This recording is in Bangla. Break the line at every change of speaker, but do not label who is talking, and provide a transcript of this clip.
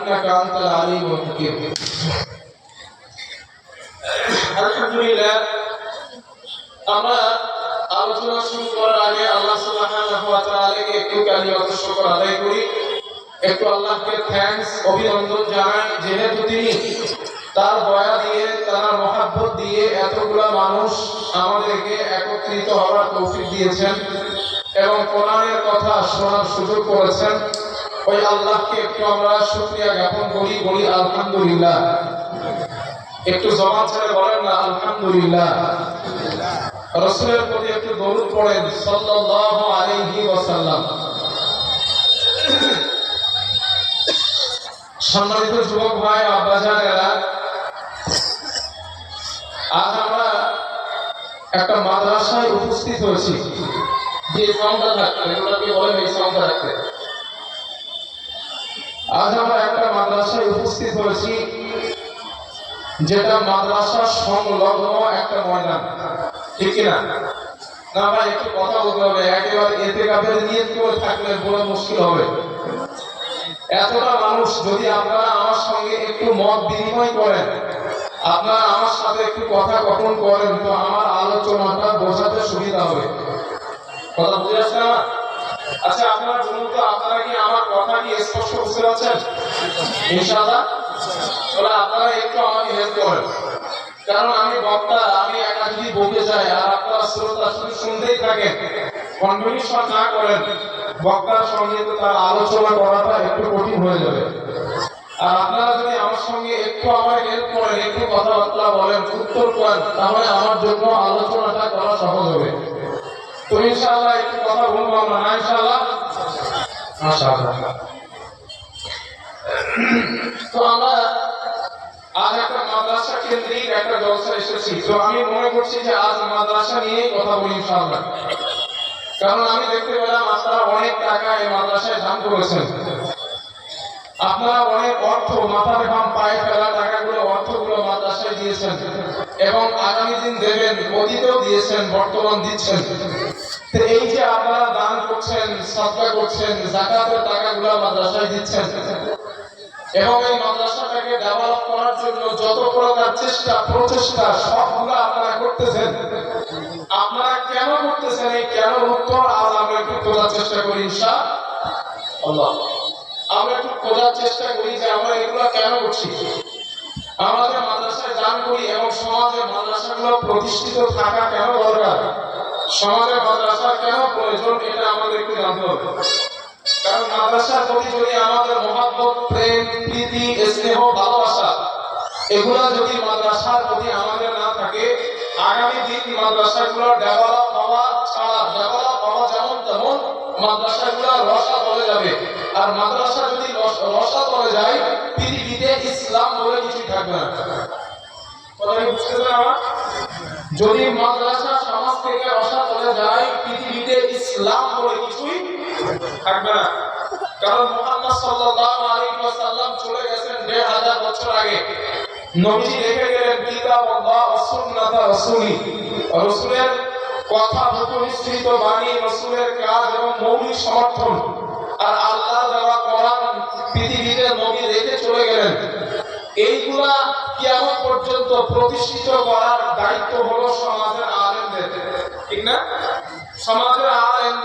ইন্নাকা আনতাল আলিমুল হাকীম। আলহামদুলিল্লাহ, আমরা আলোচনা শুরু করার আগে আল্লাহ সুবহানাহু ওয়া তাআলাকে একটু কালিমাতুশ শুকর আদায় করি, একটু আল্লাহকে থ্যাঙ্কস অভিনন্দন জানাই, যেহেতু তিনি তার দয়া দিয়ে, তার মহব্বত দিয়ে এতগুলা মানুষ আমাদেরকে একত্রিত হওয়ার তৌফিক দিয়েছেন এবং কোরআনের কথা শোনার সুযোগ করেছেন। ওই আল্লাহকে একটু আমরা শুকরিয়া জ্ঞাপন করি, বলি আলহামদুলিল্লাহ। একটু জবান ছেড়ে বলেন না আলহামদুলিল্লাহ। রাসূলের প্রতি একটু দরুদ পড়েন সাল্লাল্লাহু আলাইহি ওয়াসাল্লাম। সম্মানিত যুবক ভাই, আব্বাজানেরা, আজ আমরা একটা মাদ্রাসায় উপস্থিত হয়েছি। যে সাউন্ডটা থাকতে এগুলোকে বলেন এই সাউন্ডটা রাখতে। আজ আমরা একটা মাদ্রাসায় উপস্থিত হয়েছি, যেটা মাদ্রাসা সংলগ্ন একটা ময়দান, ঠিক কিনা? না ভাই, একটু কথা বলতে হবে। একেবারে ইতিকাফের নিয়ত করে থাকলে বড় মুশকিল হবে। এতটা মানুষ, যদি আপনারা আমার সঙ্গে একটু মত বিনিময় করেন, আপনারা আমার সাথে একটু কথা কথন করেন, তো আমার আলোচনাটা বোঝাতে সুবিধা হবে। কথা বুঝে আসছে না? আচ্ছা, আপনারা বলুন তো, আপনারা কি আমার কথা কি স্পষ্ট বুঝতে পারছেন? ইনশাআল্লাহ। তাহলে আপনারা একটু আমাকে হেল্প করেন, কারণ আমি বক্তা, আমি একা যদি বলতে যাই আর আপনারা শ্রোতা শুধু শুনতেই থাকেন, কন্টিনিউশন না করেন, বক্তার সঙ্গে তো তার আলোচনা করাটা একটু কঠিন হয়ে যাবে। আর আপনারা যদি আমার সঙ্গে একটু আমার হেল্প করেন, একটু কথাবার্তা বলেন, উত্তর করেন, তাহলে আমার জন্য আলোচনাটা করা সহজ হবে। তো ইনশাআল্লাহ একটু কথা বলবো আমরা, না ইনশাআল্লাহ? মাশাআল্লাহ। তো আমরা আজ একটা মাদ্রাসা কেন্দ্রিক একটা জলসা এসেছি। তো আমি মনে করছি যে আজ মাদ্রাসা নিয়ে কথা বলি ইনশাআল্লাহ, কারণ আমি দেখতে পেলাম আপনারা অনেক টাকা এই মাদ্রাসায় দান করেছেন। আপনারা অনেক অর্থ, মাথার ঘাম পায়ে ফেলা টাকাগুলো, অর্থগুলো মাদ্রাসায় দিয়েছেন এবং আগামী দিন দেবেন, অতীতেও দিয়েছেন, বর্তমান দিচ্ছেন। তো এই যে আপনারা দান করছেন, সাদকা করছেন, যাকাতের টাকাগুলো মাদ্রাসায় দিচ্ছেন এবং এই মাদ্রাসাটাকে ডেভেলপ করার জন্য যত প্রকার চেষ্টা প্রচেষ্টা সবগুলো আপনারা করতেছেন। আপনারা কেন করতেছেন, এই কেন উত্তর আজ আমরা একটু খোঁজার চেষ্টা করি ইনশাআল্লাহ। আমরা একটু খোঁজার চেষ্টা করি যে আমরা এগুলো কেন করছি। আমাদের মাদ্রাসায় দান করি এবং সমাজে মাদ্রাসাগুলো প্রতিষ্ঠিত থাকা কেন দরকার, সমাজে মাদ্রাসার কেন প্রয়োজন, এটা আমাদের একটু জানতে হবে। কারণ মাদ্রাসার প্রতি যদি আমাদের মহব্বত, প্রেম, প্রীতি, স্নেহ, ভালোবাসা এগুলা যদি মাদ্রাসার প্রতি আমাদের না থাকে, আগামী দিন মাদ্রাসাগুলো ডেভেলপ হওয়া ছাড়া, ডেভেলপ হওয়া যেমন তেমন, মাদ্রাসাগুলো রসা তলে যাবে। আর মাদ্রাসা যদি রসা তলে যায়, পৃথিবীতে ইসলাম বলে কিছুই থাকবে না। কথা বুঝতেছেন আমার? যদি মাদ্রাসা সমাজ থেকে রসা তলে যায়, পৃথিবীতে ইসলাম বলে কিছুই থাকবে না। কারণ মুহাম্মদ সাল্লাল্লাহু আলাইহি ওয়াসাল্লাম চলে গেছেন ১৫০০ বছর আগে। নবীজি রেখে গেলেন কিতাবুল্লাহ ওয়া সুন্নাত রাসূলি, রাসূলের কথা, নিঃসৃত বাণী, রাসূলের কাজ এবং মৌলিক সমর্থন। আর আল্লাহ দেওয়া কোরআন পৃথিবীতে নবী রেখে চলে গেলেন। এইগুলা কিয়ামত পর্যন্ত প্রতিষ্ঠিত করার দায়িত্ব হলো সমাজের আলেমদের, ঠিক না? সমাজের আলেমদের